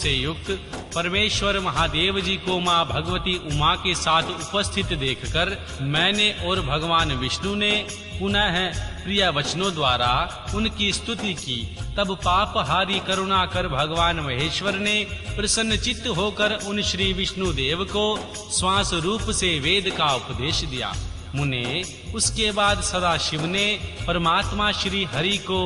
से युक्त परमेश्वर महादेव जी को मां भगवती उमा के साथ उपस्थित देखकर मैंने और भगवान विष्णु ने पुनः प्रिय वचनों द्वारा उनकी स्तुति की। तब पापहारी करुणाकर भगवान महेश्वर ने प्रसन्न चित्त होकर उन श्री विष्णु देव को श्वास रूप से वेद का उपदेश दिया। मुने, उसके बाद सदाशिव ने परमात्मा श्री हरि को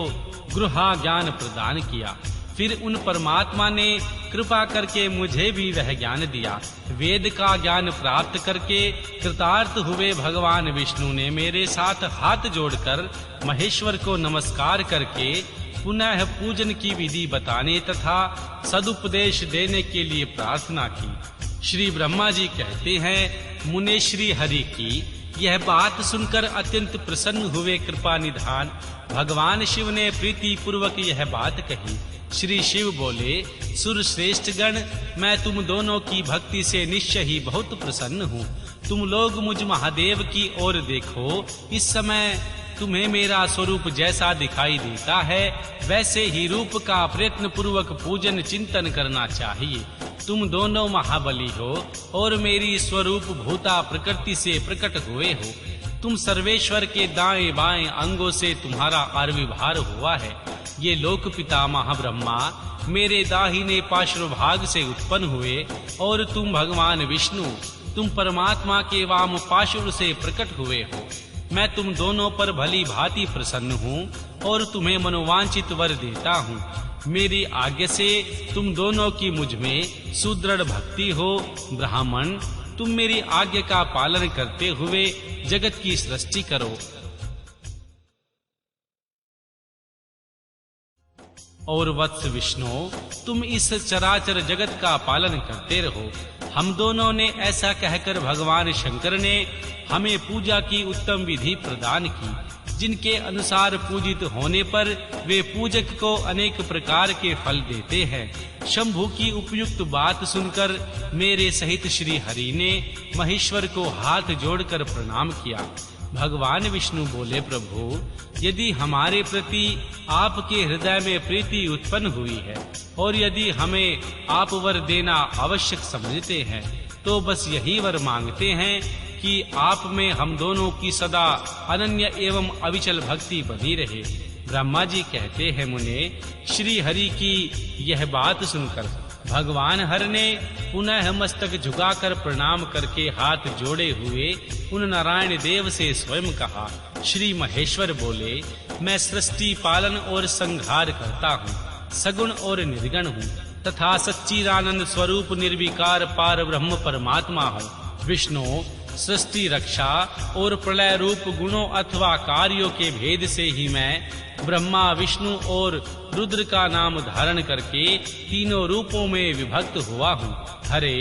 गृहा ज्ञान प्रदान किया। फिर उन परमात्मा ने कृपा करके मुझे भी वह ज्ञान दिया। वेद का ज्ञान प्राप्त करके कृतार्थ हुए भगवान विष्णु ने मेरे साथ हाथ जोड़कर महेश्वर को नमस्कार करके पुनः पूजन की विधि बताने तथा सदुपदेश देने के लिए प्रार्थना की। श्री ब्रह्मा जी कहते हैं, मुने श्री हरि की यह बात सुनकर अत्यंत प्रसन्न हुए। कृपा निधान भगवान शिव ने प्रीति पूर्वक यह बात कही। श्री शिव बोले, सुर श्रेष्ठ गण, मैं तुम दोनों की भक्ति से निश्चय ही बहुत प्रसन्न हूँ। तुम लोग मुझ महादेव की ओर देखो। इस समय तुम्हें मेरा स्वरूप जैसा दिखाई देता है वैसे ही रूप का प्रयत्न पूर्वक पूजन चिंतन करना चाहिए। तुम दोनों महाबली हो और मेरी स्वरूप भूता प्रकृति से प्रकट हुए हो। तुम सर्वेश्वर के दाएं बाएं अंगों से तुम्हारा आविर्भाव हुआ है। ये लोक पितामह ब्रह्मा मेरे दाहिने पार्श्वभाग से उत्पन्न हुए और तुम भगवान विष्णु, तुम परमात्मा के वाम पार्श्व से प्रकट हुए हो। मैं तुम दोनों पर भली भांति प्रसन्न हूँ और तुम्हें मनोवांछित वर देता हूँ। मेरी आज्ञा से तुम दोनों की मुझ में सुदृढ़ भक्ति हो। ब्राह्मण, तुम मेरी आज्ञा का पालन करते हुए जगत की सृष्टि करो। और वत्स विष्णु, तुम इस चराचर जगत का पालन करते रहो। हम दोनों ने ऐसा कहकर भगवान शंकर ने हमें पूजा की उत्तम विधि प्रदान की, जिनके अनुसार पूजित होने पर वे पूजक को अनेक प्रकार के फल देते हैं। शंभु की उपयुक्त बात सुनकर मेरे सहित श्री हरि ने महेश्वर को हाथ जोड़कर प्रणाम किया। भगवान विष्णु बोले, प्रभु, यदि हमारे प्रति आपके हृदय में प्रीति उत्पन्न हुई है और यदि हमें आप वर देना आवश्यक समझते हैं तो बस यही वर मांगते हैं कि आप में हम दोनों की सदा अनन्य एवं अविचल भक्ति बनी रहे। ब्रह्मा जी कहते हैं, मुने, श्री हरि की यह बात सुनकर भगवान हर ने पुनः मस्तक झुकाकर प्रणाम करके हाथ जोड़े हुए उन नारायण देव से स्वयं कहा। श्री महेश्वर बोले, मैं सृष्टि पालन और संहार करता हूँ, सगुण और निर्गुण हूँ तथा सच्चिदानंद स्वरूप निर्विकार पार ब्रह्म परमात्मा हूँ। विष्णु, सृष्टि रक्षा और प्रलय रूप गुणों अथवा कार्यों के भेद से ही मैं ब्रह्मा, विष्णु और रुद्र का नाम धारण करके तीनों रूपों में विभक्त हुआ हूँ। हरे,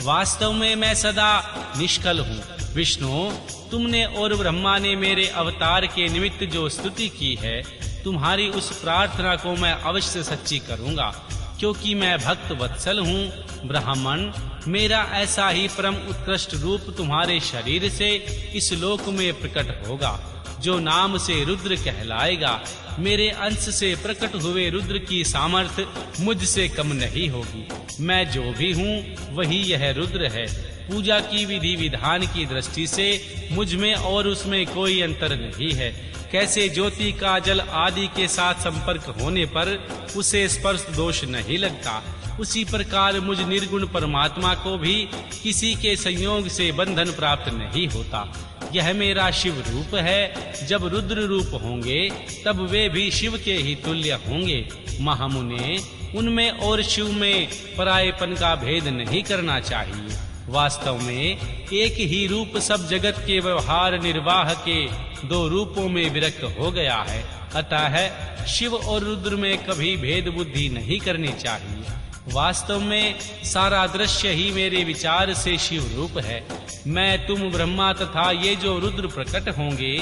वास्तव में मैं सदा निष्कल हूँ। विष्णु, तुमने और ब्रह्मा ने मेरे अवतार के निमित्त जो स्तुति की है, तुम्हारी उस प्रार्थना को मैं अवश्य सच्ची करूँगा, क्योंकि मैं भक्त वत्सल हूँ। ब्राह्मण, मेरा ऐसा ही परम उत्कृष्ट रूप तुम्हारे शरीर से इस लोक में प्रकट होगा, जो नाम से रुद्र कहलाएगा। मेरे अंश से प्रकट हुए रुद्र की सामर्थ्य मुझसे कम नहीं होगी। मैं जो भी हूँ वही यह रुद्र है। पूजा की विधि विधान की दृष्टि से मुझ में और उसमें कोई अंतर नहीं है। कैसे ज्योति का जल आदि के साथ संपर्क होने पर उसे स्पर्श दोष नहीं लगता, उसी प्रकार मुझ निर्गुण परमात्मा को भी किसी के संयोग से बंधन प्राप्त नहीं होता। यह मेरा शिव रूप है। जब रुद्र रूप होंगे तब वे भी शिव के ही तुल्य होंगे। महामुने, उनमें और शिव में परायेपन का भेद नहीं करना चाहिए। वास्तव में एक ही रूप सब जगत के व्यवहार निर्वाह के दो रूपों में विरक्त हो गया है। अतः शिव और रुद्र में कभी भेद बुद्धि नहीं करनी चाहिए। वास्तव में सारा दृश्य ही मेरे विचार से शिव रूप है। मैं, तुम, ब्रह्मा तथा ये जो रुद्र प्रकट होंगे,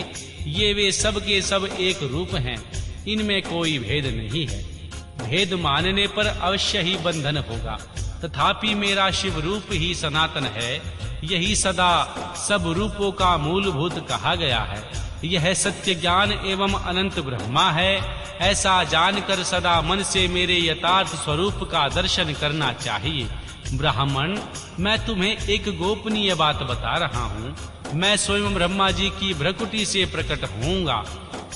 ये वे सब के सब एक रूप हैं। इनमें कोई भेद नहीं है। भेद मानने पर अवश्य ही बंधन होगा। तथापि मेरा शिव रूप ही सनातन है। यही सदा सब रूपों का मूलभूत कहा गया है। यह सत्य ज्ञान एवं अनंत ब्रह्मा है, ऐसा जानकर सदा मन से मेरे यथार्थ स्वरूप का दर्शन करना चाहिए। ब्राह्मण, मैं तुम्हें एक गोपनीय बात बता रहा हूँ। मैं स्वयं ब्रह्मा जी की भ्रकुटी से प्रकट होऊंगा।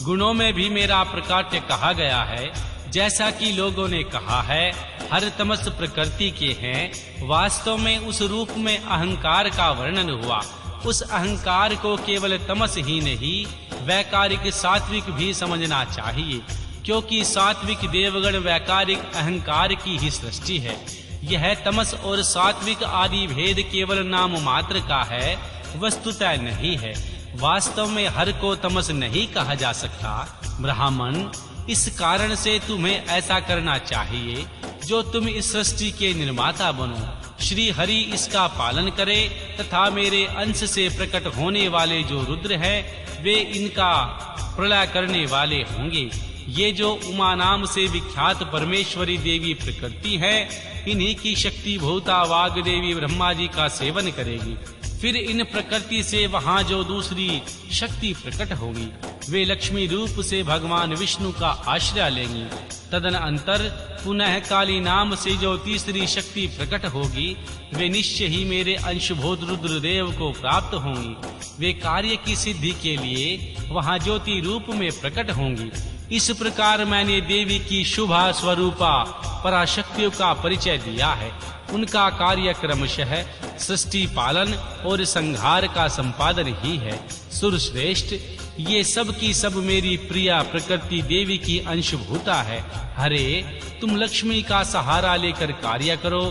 गुणों में भी मेरा प्रकाट्य कहा गया है। जैसा कि लोगों ने कहा है, हर तमस प्रकृति के हैं, वास्तव में उस रूप में अहंकार का वर्णन हुआ। उस अहंकार को केवल तमस ही नहीं, वैकारिक सात्विक भी समझना चाहिए, क्योंकि सात्विक देवगण वैकारिक अहंकार की ही सृष्टि है। यह तमस और सात्विक आदि भेद केवल नाम मात्र का है, वस्तुतः नहीं है। वास्तव में हर को तमस नहीं कहा जा सकता। ब्राह्मण, इस कारण से तुम्हें ऐसा करना चाहिए जो तुम इस सृष्टि के निर्माता बनो। श्री हरि इसका पालन करे तथा मेरे अंश से प्रकट होने वाले जो रुद्र हैं, वे इनका प्रलय करने वाले होंगे। ये जो उमा नाम से विख्यात परमेश्वरी देवी प्रकृति है, इन्हीं की शक्ति भूता वाग देवी ब्रह्मा जी का सेवन करेगी। फिर इन प्रकृति से वहाँ जो दूसरी शक्ति प्रकट होगी, वे लक्ष्मी रूप से भगवान विष्णु का आश्रय लेंगी। तदनंतर पुनः काली नाम से जो तीसरी शक्ति प्रकट होगी, वे निश्चय ही मेरे अंशभूत रुद्रदेव को प्राप्त होंगी। वे कार्य की सिद्धि के लिए वहाँ ज्योति रूप में प्रकट होंगी। इस प्रकार मैंने देवी की शुभा स्वरूपा पराशक्तियों का परिचय दिया है। उनका कार्य क्रमशः सृष्टि पालन और संहार का संपादन ही है। सुरश्रेष्ठ, ये सब की सब मेरी प्रिया प्रकृति देवी की अंशभूता है। हरे, तुम लक्ष्मी का सहारा लेकर कार्य करो।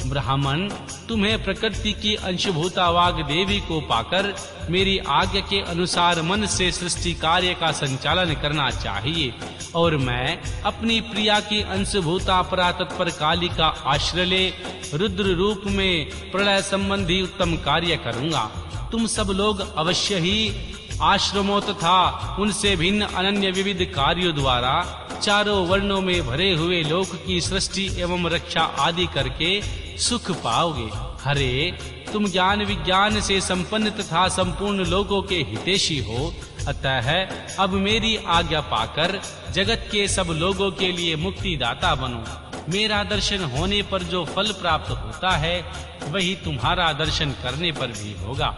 ब्राह्मण, तुम्हें प्रकृति की अंशभूता वाग देवी को पाकर मेरी आज्ञा के अनुसार मन से सृष्टि कार्य का संचालन करना चाहिए, और मैं अपनी प्रिया की अंशभूता परातत्पर काली का आश्रय ले रुद्र रूप में प्रलय संबंधी उत्तम कार्य करूंगा। तुम सब लोग अवश्य ही आश्रमों तथा उनसे भिन्न अनन्य विविध कार्यों द्वारा चारों वर्णों में भरे हुए लोक की सृष्टि एवं रक्षा आदि करके सुख पाओगे। हरे, तुम ज्ञान विज्ञान से संपन्न तथा संपूर्ण लोगों के हितैषी हो, अतः अब मेरी आज्ञा पाकर जगत के सब लोगों के लिए मुक्ति दाता बनो। मेरा दर्शन होने पर जो फल प्राप्त होता है, वही तुम्हारा दर्शन करने पर भी होगा।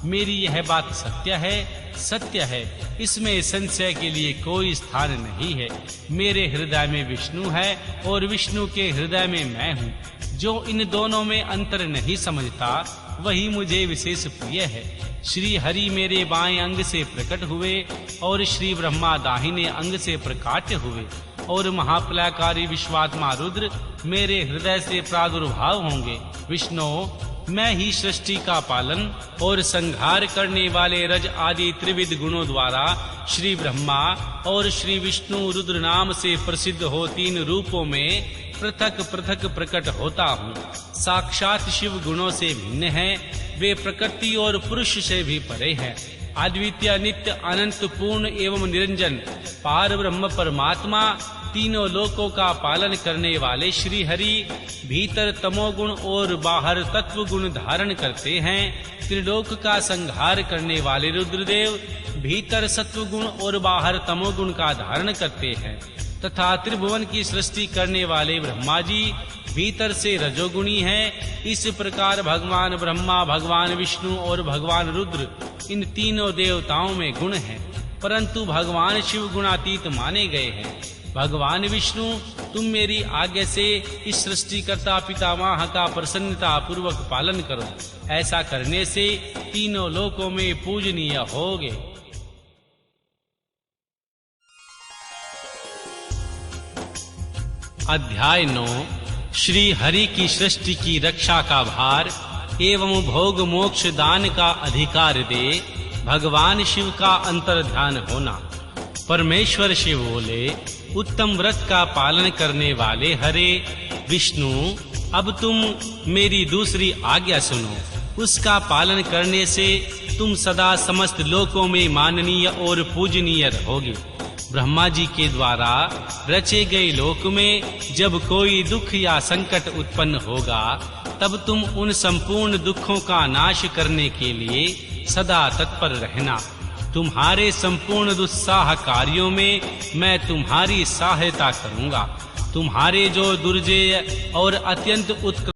मेरी यह बात सत्य है, सत्य है, इसमें संशय के लिए कोई स्थान नहीं है। मेरे हृदय में विष्णु है और विष्णु के हृदय में मैं हूँ। जो इन दोनों में अंतर नहीं समझता, वही मुझे विशेष प्रिय है। श्री हरि मेरे बाएं अंग से प्रकट हुए और श्री ब्रह्मा दाहिने अंग से प्रकाट्य हुए, और महाप्रलयकारी विश्वात्मा रुद्र मेरे हृदय से प्रादुर्भाव होंगे। विष्णु, मैं ही सृष्टि का पालन और संहार करने वाले रज आदि त्रिविध गुणों द्वारा श्री ब्रह्मा और श्री विष्णु रुद्र नाम से प्रसिद्ध हो तीन रूपों में पृथक पृथक प्रकट होता हूँ। साक्षात शिव गुणों से भिन्न है, वे प्रकृति और पुरुष से भी परे हैं। अद्वितीय नित्य अनंत पूर्ण एवं निरंजन पार ब्रह्म परमात्मा तीनों लोकों का पालन करने वाले श्री हरि भीतर तमोगुण और बाहर तत्व गुण धारण करते हैं। त्रिलोक का संहार करने वाले रुद्रदेव भीतर सत्व गुण और बाहर तमोगुण का धारण करते हैं, तथा त्रिभुवन की सृष्टि करने वाले ब्रह्मा जी भीतर से रजोगुणी हैं। इस प्रकार भगवान ब्रह्मा, भगवान विष्णु और भगवान रुद्र इन तीनों देवताओं में गुण हैं, परंतु भगवान शिव गुणातीत माने गए हैं। भगवान विष्णु, तुम मेरी आज्ञा से इस सृष्टिकर्ता पितामह का प्रसन्नता पूर्वक पालन करो। ऐसा करने से तीनों लोकों में पूजनीय होगे। अध्याय 9। श्री हरि की सृष्टि की रक्षा का भार एवं भोग मोक्ष दान का अधिकार दे भगवान शिव का अंतर ध्यान होना। परमेश्वर शिव बोले, उत्तम व्रत का पालन करने वाले हरे विष्णु, अब तुम मेरी दूसरी आज्ञा सुनो। उसका पालन करने से तुम सदा समस्त लोकों में माननीय और पूजनीय रहोगे। ब्रह्मा जी के द्वारा रचे गए लोक में जब कोई दुख या संकट उत्पन्न होगा, तब तुम उन संपूर्ण दुखों का नाश करने के लिए सदा तत्पर रहना। तुम्हारे संपूर्ण दुस्साह कार्यों में मैं तुम्हारी सहायता करूंगा। तुम्हारे जो दुर्जेय और अत्यंत उत्कृष्ट